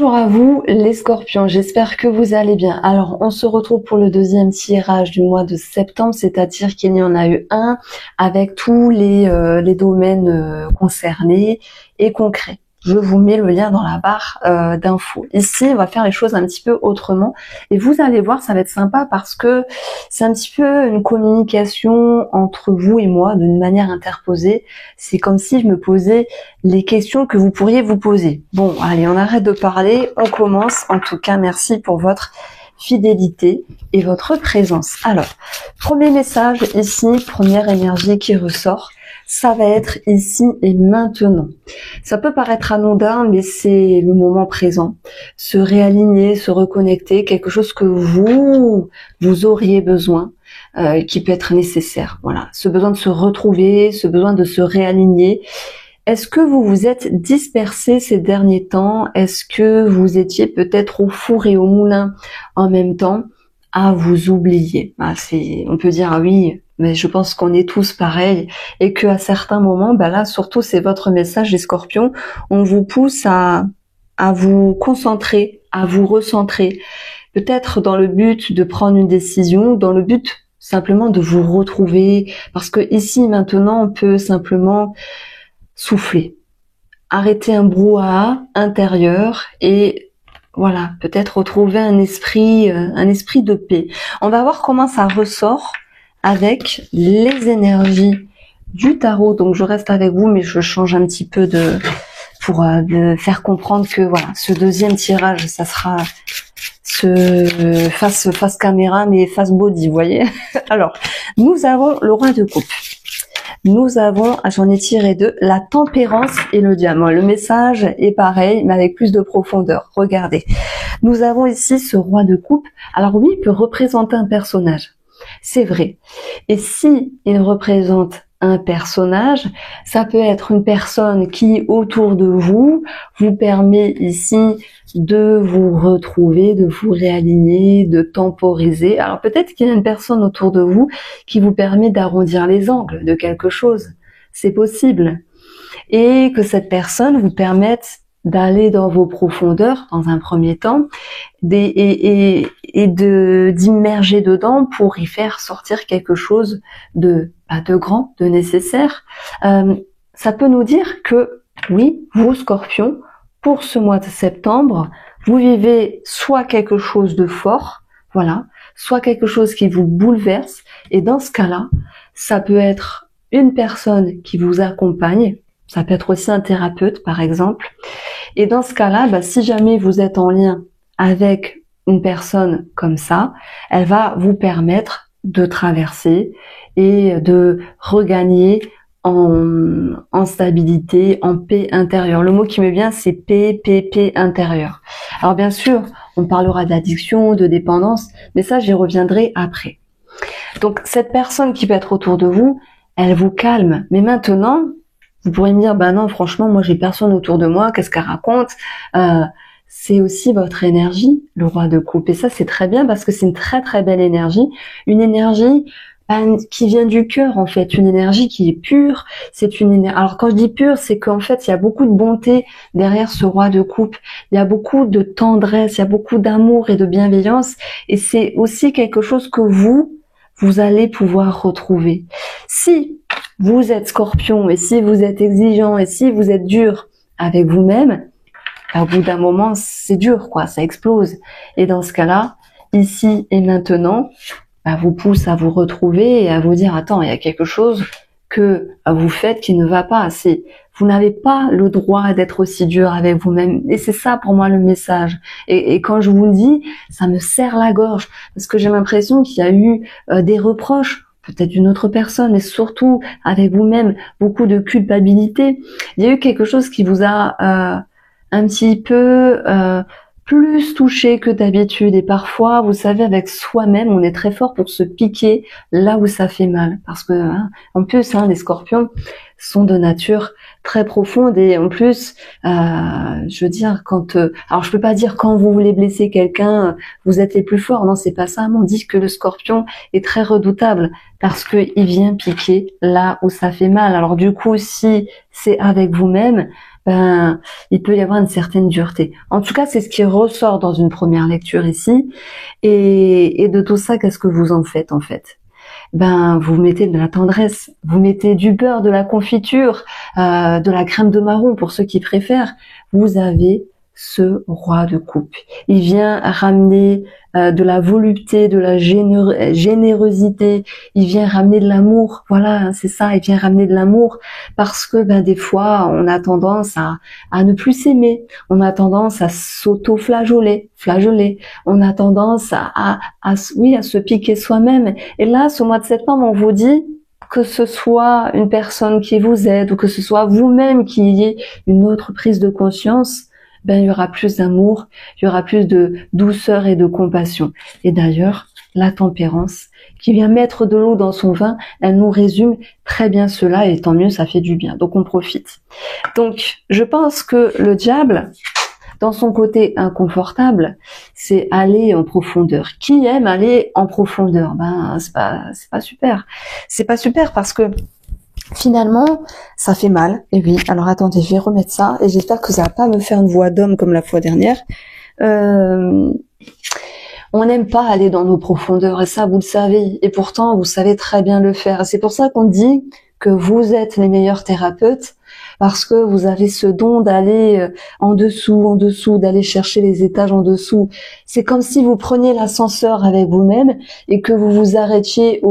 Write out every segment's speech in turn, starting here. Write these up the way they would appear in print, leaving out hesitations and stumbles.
Bonjour à vous les scorpions, j'espère que vous allez bien. Alors on se retrouve pour le deuxième tirage du mois de septembre, c'est-à-dire qu'il y en a eu un avec tous les domaines concernés et concrets. Je vous mets le lien dans la barre d'infos. Ici, on va faire les choses un petit peu autrement. Et vous allez voir, ça va être sympa parce que c'est un petit peu une communication entre vous et moi d'une manière interposée. C'est comme si je me posais les questions que vous pourriez vous poser. Bon, allez, on arrête de parler, on commence. En tout cas, merci pour votre fidélité et votre présence. Alors, premier message ici, première énergie qui ressort. Ça va être ici et maintenant. Ça peut paraître anodin, mais c'est le moment présent. Se réaligner, se reconnecter, quelque chose que vous auriez besoin, qui peut être nécessaire. Voilà, ce besoin de se retrouver, ce besoin de se réaligner. Est-ce que vous vous êtes dispersé ces derniers temps? Est-ce que vous étiez peut-être au four et au moulin en même temps à vous oublier? On peut dire ah oui, mais je pense qu'on est tous pareils et que à certains moments, là surtout c'est votre message les scorpions, on vous pousse à vous concentrer, à vous recentrer, peut-être dans le but de prendre une décision, dans le but simplement de vous retrouver, parce que ici maintenant on peut simplement souffler, arrêter un brouhaha intérieur et voilà, peut-être retrouver un esprit de paix. On va voir comment ça ressort avec les énergies du tarot. Donc je reste avec vous, mais je change un petit peu pour faire comprendre que voilà, ce deuxième tirage, ça sera face caméra, mais face body, vous voyez. Alors, nous avons le roi de coupe. Nous avons, j'en ai tiré deux, la tempérance et le diamant. Le message est pareil, mais avec plus de profondeur. Regardez. Nous avons ici ce roi de coupe. Alors oui, il peut représenter un personnage. C'est vrai. Et si il représente un personnage, ça peut être une personne qui, autour de vous permet ici de vous retrouver, de vous réaligner, de temporiser. Alors peut-être qu'il y a une personne autour de vous qui vous permet d'arrondir les angles de quelque chose. C'est possible. Et que cette personne vous permette d'aller dans vos profondeurs dans un premier temps et d'immerger dedans pour y faire sortir quelque chose de grand, de nécessaire. Ça peut nous dire que oui, vous Scorpions, pour ce mois de septembre, vous vivez soit quelque chose de fort, voilà, soit quelque chose qui vous bouleverse, et dans ce cas-là, ça peut être une personne qui vous accompagne. Ça peut être aussi un thérapeute, par exemple. Et dans ce cas-là, si jamais vous êtes en lien avec une personne comme ça, elle va vous permettre de traverser et de regagner en stabilité, en paix intérieure. Le mot qui me vient, c'est paix intérieure. Alors bien sûr, on parlera d'addiction, de dépendance, mais ça, j'y reviendrai après. Donc cette personne qui peut être autour de vous, elle vous calme. Mais maintenant, vous pourrez me dire, non, franchement, moi, j'ai personne autour de moi, qu'est-ce qu'elle raconte? C'est aussi votre énergie, le roi de coupe. Et ça, c'est très bien parce que c'est une très, très belle énergie. Une énergie qui vient du cœur, en fait. Une énergie qui est pure. C'est une énergie. Alors, quand je dis pure, c'est qu'en fait, il y a beaucoup de bonté derrière ce roi de coupe. Il y a beaucoup de tendresse, il y a beaucoup d'amour et de bienveillance. Et c'est aussi quelque chose que vous allez pouvoir retrouver. Si vous êtes Scorpion et si vous êtes exigeant et si vous êtes dur avec vous-même, au bout d'un moment, c'est dur, quoi, ça explose. Et dans ce cas-là, ici et maintenant, vous pousse à vous retrouver et à vous dire, attends, il y a quelque chose que vous faites qui ne va pas. Vous n'avez pas le droit d'être aussi dur avec vous-même. Et c'est ça pour moi le message. Et quand je vous le dis, ça me serre la gorge parce que j'ai l'impression qu'il y a eu des reproches, peut-être d'une autre personne, mais surtout avec vous-même, beaucoup de culpabilité. Il y a eu quelque chose qui vous a un petit peu plus touché que d'habitude. Et parfois, vous savez, avec soi-même, on est très fort pour se piquer là où ça fait mal. Parce que, en plus, les scorpions sont de nature très profonde et en plus, je veux dire, alors je peux pas dire quand vous voulez blesser quelqu'un, vous êtes les plus forts. Non, c'est pas ça. On dit que le scorpion est très redoutable parce que il vient piquer là où ça fait mal. Alors du coup, si c'est avec vous-même, ben il peut y avoir une certaine dureté. En tout cas, c'est ce qui ressort dans une première lecture ici. Et de tout ça, qu'est-ce que vous en faites en fait? Ben vous mettez de la tendresse, vous mettez du beurre, de la confiture, de la crème de marron pour ceux qui préfèrent. Vous avez ce roi de coupe. Il vient ramener de la volupté, de la générosité. Il vient ramener de l'amour. Voilà, hein, c'est ça. Il vient ramener de l'amour parce que ben des fois on a tendance à ne plus s'aimer. On a tendance à s'auto-flageoler. On a tendance à se piquer soi-même. Et là, ce mois de septembre, on vous dit que ce soit une personne qui vous aide ou que ce soit vous-même qui ayez une autre prise de conscience, ben il y aura plus d'amour, il y aura plus de douceur et de compassion. Et d'ailleurs, la tempérance, qui vient mettre de l'eau dans son vin, elle nous résume très bien cela, et tant mieux, ça fait du bien. Donc on profite. Donc je pense que le diable, dans son côté inconfortable, c'est aller en profondeur. Qui aime aller en profondeur? Ben c'est pas super. C'est pas super parce que finalement, ça fait mal. Et oui, alors attendez, je vais remettre ça et j'espère que ça va pas me faire une voix d'homme comme la fois dernière. On n'aime pas aller dans nos profondeurs et ça, vous le savez. Et pourtant, vous savez très bien le faire. C'est pour ça qu'on dit que vous êtes les meilleurs thérapeutes parce que vous avez ce don d'aller en dessous, d'aller chercher les étages en dessous. C'est comme si vous preniez l'ascenseur avec vous-même et que vous vous arrêtiez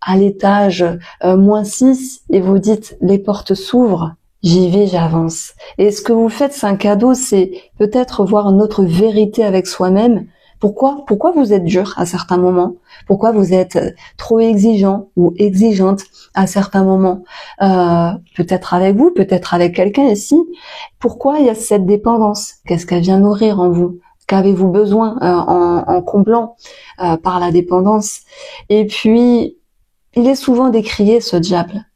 à l'étage -6 et vous dites les portes s'ouvrent, j'y vais, j'avance. Et ce que vous faites, c'est un cadeau, c'est peut-être voir notre vérité avec soi-même. Pourquoi vous êtes dur à certains moments? Pourquoi vous êtes trop exigeant ou exigeante à certains moments? Peut-être avec vous, peut-être avec quelqu'un ici. Pourquoi il y a cette dépendance? Qu'est-ce qu'elle vient nourrir en vous? Qu'avez-vous besoin en comblant par la dépendance? Et puis, il est souvent décrié ce diable.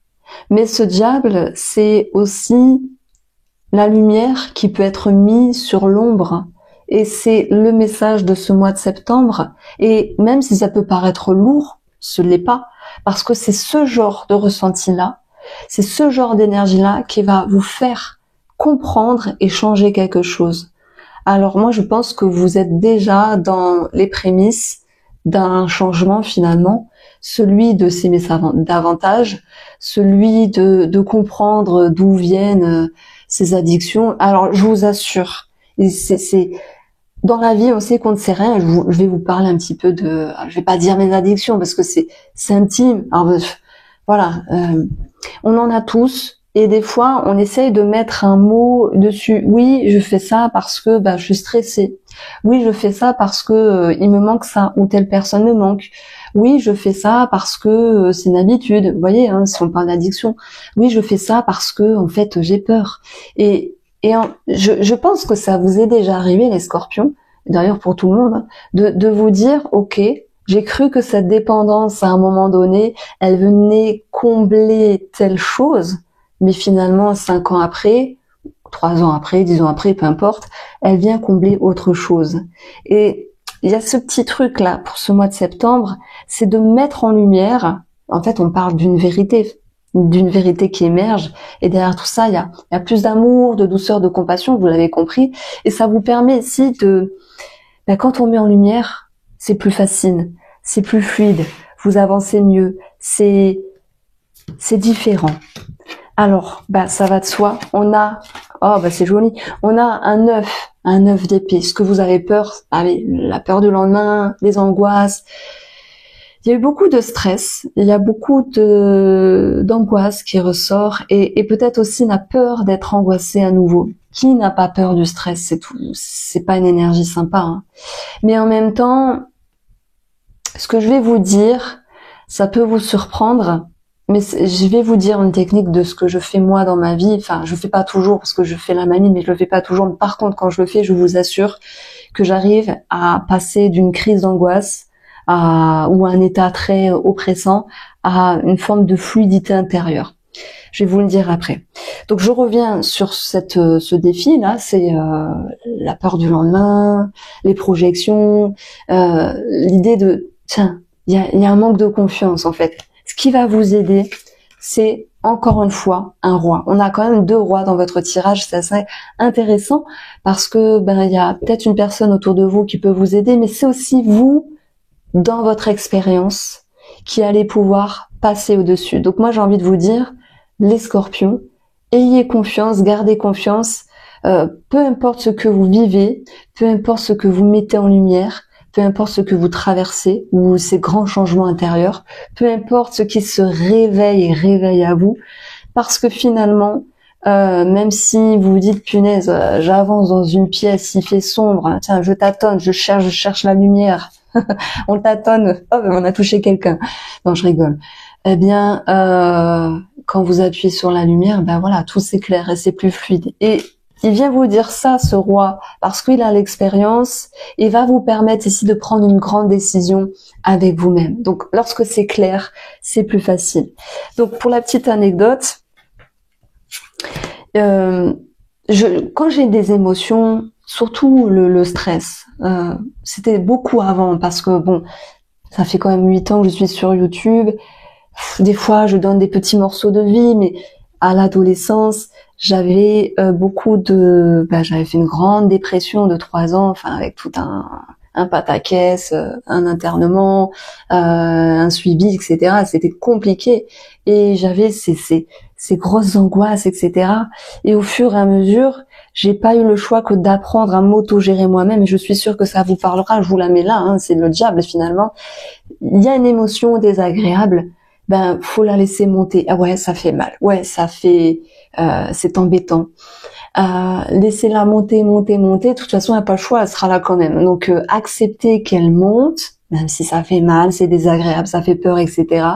Mais ce diable, c'est aussi la lumière qui peut être mise sur l'ombre. Et c'est le message de ce mois de septembre. Et même si ça peut paraître lourd, ce l'est pas. Parce que c'est ce genre de ressenti-là, c'est ce genre d'énergie-là qui va vous faire comprendre et changer quelque chose. Alors moi, je pense que vous êtes déjà dans les prémices d'un changement finalement, celui de s'aimer davantage, celui de comprendre d'où viennent ces addictions. Alors je vous assure, c'est dans la vie, on sait qu'on ne sait rien. Je vais vous parler un petit peu de, je vais pas dire mes addictions parce que c'est intime. Alors voilà, on en a tous. Et des fois, on essaye de mettre un mot dessus. Oui, je fais ça parce que je suis stressée. Oui, je fais ça parce que il me manque ça ou telle personne me manque. Oui, je fais ça parce que c'est une habitude. Vous voyez, hein, si on parle d'addiction. Oui, je fais ça parce que en fait j'ai peur. Je pense que ça vous est déjà arrivé, les scorpions, d'ailleurs pour tout le monde, hein, de vous dire, ok, j'ai cru que cette dépendance à un moment donné, elle venait combler telle chose. Mais finalement, 5 ans après, 3 ans après, 10 ans après, peu importe, elle vient combler autre chose. Et il y a ce petit truc là pour ce mois de septembre, c'est de mettre en lumière, en fait on parle d'une vérité qui émerge, et derrière tout ça, il y a plus d'amour, de douceur, de compassion, vous l'avez compris, et ça vous permet aussi quand on met en lumière, c'est plus facile, c'est plus fluide, vous avancez mieux, c'est différent. Alors, ça va de soi. On a, c'est joli. On a un œuf d'épée. Ce que vous avez peur, la peur du lendemain, les angoisses. Il y a eu beaucoup de stress. Il y a beaucoup d'angoisse qui ressort et peut-être aussi la peur d'être angoissé à nouveau. Qui n'a pas peur du stress? C'est tout. C'est pas une énergie sympa, hein. Mais en même temps, ce que je vais vous dire, ça peut vous surprendre. Mais je vais vous dire une technique de ce que je fais moi dans ma vie. Enfin, je fais pas toujours parce que je fais la manie, mais je le fais pas toujours. Mais par contre, quand je le fais, je vous assure que j'arrive à passer d'une crise d'angoisse ou un état très oppressant à une forme de fluidité intérieure. Je vais vous le dire après. Donc, je reviens sur ce défi-là. C'est la peur du lendemain, les projections, l'idée de tiens, il y a un manque de confiance en fait. Ce qui va vous aider, c'est encore une fois, un roi. On a quand même 2 rois dans votre tirage, c'est assez intéressant parce que il y a peut-être une personne autour de vous qui peut vous aider, mais c'est aussi vous, dans votre expérience, qui allez pouvoir passer au-dessus. Donc moi, j'ai envie de vous dire, les scorpions, ayez confiance, gardez confiance, peu importe ce que vous vivez, peu importe ce que vous mettez en lumière, peu importe ce que vous traversez ou ces grands changements intérieurs, peu importe ce qui se réveille et réveille à vous, parce que finalement, même si vous vous dites punaise, j'avance dans une pièce, il fait sombre, hein, tiens, je tâtonne, je cherche la lumière, on tâtonne, oh, on a touché quelqu'un, non, je rigole. Eh bien, quand vous appuyez sur la lumière, ben voilà, tout s'éclaire et c'est plus fluide. Et il vient vous dire ça, ce roi, parce qu'il a l'expérience et va vous permettre ici de prendre une grande décision avec vous-même. Donc, lorsque c'est clair, c'est plus facile. Donc, pour la petite anecdote, quand j'ai des émotions, surtout le stress, c'était beaucoup avant, parce que bon, ça fait quand même 8 ans que je suis sur YouTube. Des fois, je donne des petits morceaux de vie, mais à l'adolescence, j'avais j'avais fait une grande dépression de 3 ans, enfin avec tout un pataquès, un internement, un suivi, etc. C'était compliqué et j'avais ces grosses angoisses, etc. Et au fur et à mesure, j'ai pas eu le choix que d'apprendre à m'auto-gérer moi-même. Et je suis sûre que ça vous parlera. Je vous la mets là, hein, c'est le diable finalement. Il y a une émotion désagréable. Faut la laisser monter. Ah ouais, ça fait mal. Ouais, ça fait, c'est embêtant. Laissez-la monter. De toute façon, elle n'a pas le choix, elle sera là quand même. Donc, acceptez qu'elle monte, même si ça fait mal, c'est désagréable, ça fait peur, etc.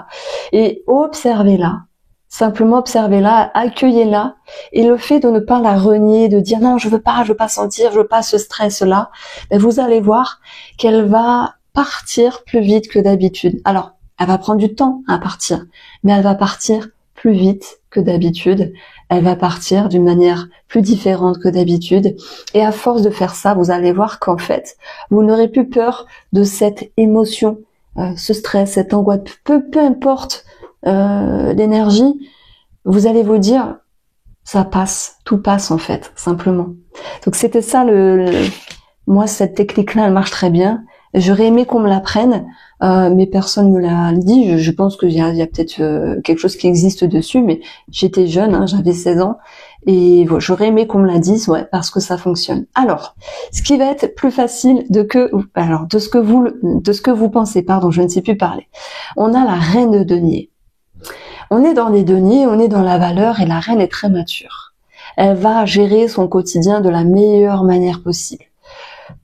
Et observez-la. Simplement observez-la, accueillez-la. Et le fait de ne pas la renier, de dire non, je veux pas sentir, je veux pas ce stress-là, vous allez voir qu'elle va partir plus vite que d'habitude. Alors, elle va prendre du temps à partir, mais elle va partir plus vite que d'habitude. Elle va partir d'une manière plus différente que d'habitude. Et à force de faire ça, vous allez voir qu'en fait, vous n'aurez plus peur de cette émotion, ce stress, cette angoisse, peu importe l'énergie. Vous allez vous dire, ça passe, tout passe en fait, simplement. Donc c'était ça moi cette technique-là, elle marche très bien. J'aurais aimé qu'on me l'apprenne, mais personne me l'a dit. Je pense qu'il y a peut-être quelque chose qui existe dessus, mais j'étais jeune, hein, j'avais 16 ans, et voilà, j'aurais aimé qu'on me la dise, ouais, parce que ça fonctionne. Alors, ce qui va être plus facile de ce que vous pensez, pardon, je ne sais plus parler. On a la reine de denier. On est dans les deniers, on est dans la valeur, et la reine est très mature. Elle va gérer son quotidien de la meilleure manière possible.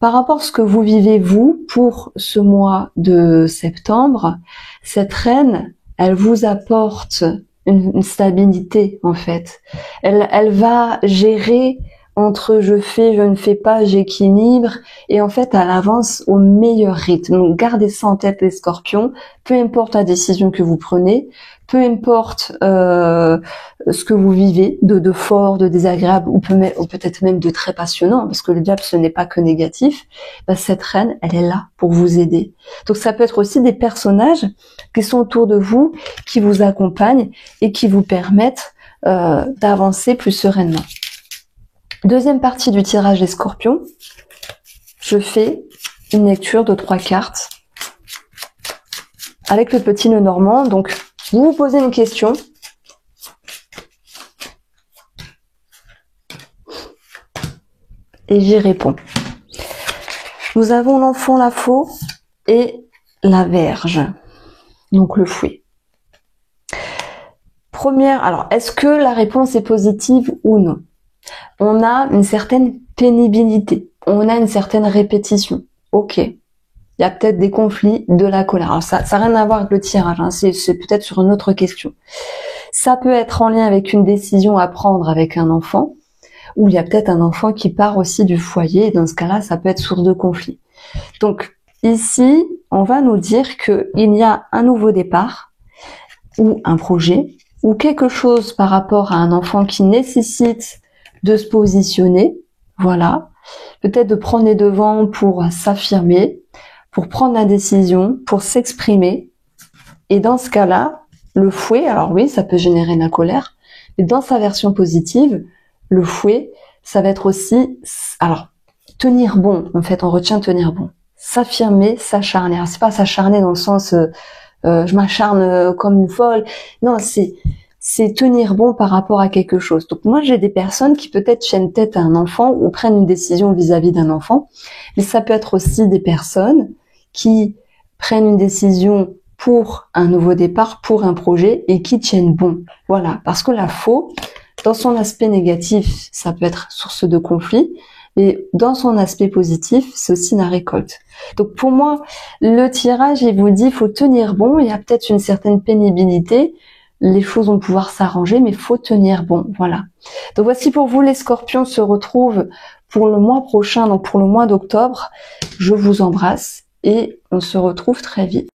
Par rapport à ce que vous vivez, vous, pour ce mois de septembre, cette reine, elle vous apporte une stabilité, en fait. Elle va gérer entre je fais, je ne fais pas, j'équilibre, et en fait, elle avance au meilleur rythme. Donc, gardez ça en tête, les scorpions, peu importe la décision que vous prenez, peu importe ce que vous vivez de fort, de désagréable, ou peut-être même de très passionnant, parce que le diable, ce n'est pas que négatif, cette reine, elle est là pour vous aider. Donc ça peut être aussi des personnages qui sont autour de vous, qui vous accompagnent et qui vous permettent d'avancer plus sereinement. Deuxième partie du tirage des scorpions, je fais une lecture de 3 cartes avec le petit nœud normand. Donc, vous vous posez une question. Et j'y réponds. Nous avons l'enfant, la faux et la Vierge. Donc le fouet. Alors, est-ce que la réponse est positive ou non? On a une certaine pénibilité. On a une certaine répétition. Ok. Il y a peut-être des conflits, de la colère. Alors ça n'a rien à voir avec le tirage, hein. C'est peut-être sur une autre question. Ça peut être en lien avec une décision à prendre avec un enfant, ou il y a peut-être un enfant qui part aussi du foyer, et dans ce cas-là, ça peut être source de conflit. Donc ici, on va nous dire qu'il y a un nouveau départ, ou un projet, ou quelque chose par rapport à un enfant qui nécessite de se positionner, voilà, peut-être de prendre les devants pour s'affirmer, pour prendre la décision, pour s'exprimer. Et dans ce cas-là, Le fouet, alors oui, ça peut générer de la colère, mais dans sa version positive, le fouet, ça va être aussi, alors, tenir bon, en fait, on retient tenir bon. S'affirmer, s'acharner. Alors, c'est pas s'acharner dans le sens, je m'acharne comme une folle. Non, c'est tenir bon par rapport à quelque chose. Donc moi, j'ai des personnes qui peut-être chaînent tête à un enfant ou prennent une décision vis-à-vis d'un enfant, mais ça peut être aussi des personnes qui prennent une décision pour un nouveau départ, pour un projet et qui tiennent bon. Voilà, parce que la faux, dans son aspect négatif, ça peut être source de conflit, mais dans son aspect positif, c'est aussi la récolte. Donc pour moi, le tirage, il vous dit, faut tenir bon, il y a peut-être une certaine pénibilité, les choses vont pouvoir s'arranger, mais faut tenir bon, voilà. Donc voici pour vous, les scorpions se retrouvent pour le mois prochain, donc pour le mois d'octobre. Je vous embrasse et on se retrouve très vite.